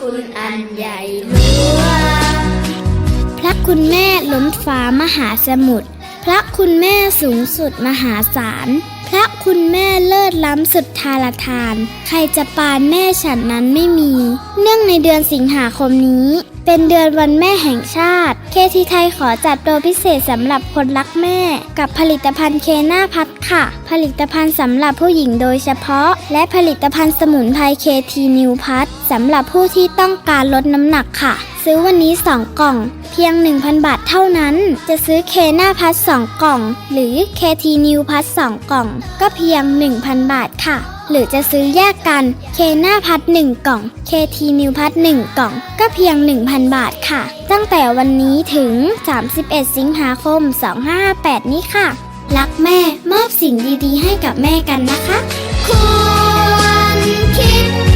คุณอันใหญ่หลวงพระคุณแม่ล้นฟ้ามหาสมุทรพระคุณแม่สูงสุดมหาศาลพระคุณแม่เลิศล้ำสุดทาลทานใครจะปานแม่ฉันนั้นไม่มีเนื่องในเดือนสิงหาคมนี้เป็นเดือนวันแม่แห่งชาติเคทีไทยขอจัดโปรพิเศษสำหรับคนรักแม่กับผลิตภัณฑ์เคน่าพัดค่ะผลิตภัณฑ์สำหรับผู้หญิงโดยเฉพาะและผลิตภัณฑ์สมุนไพรเคทีนิวพัดสำหรับผู้ที่ต้องการลดน้ำหนักค่ะซื้อวันนี้2กล่องเพียง 1,000 บาทเท่านั้นจะซื้อเคน่าพัด2กล่องหรือเคทีนิวพัด2กล่องก็เพียง 1,000 บาทค่ะหรือจะซื้อแยกกันเคน่าพัด1กล่องเคทีนิวพัด1กล่องก็เพียง 1,000 บาทค่ะตั้งแต่วันนี้ถึง31สิงหาคม2558นี้ค่ะรักแม่มอบสิ่งดีๆให้กับแม่กันนะคะควรคิด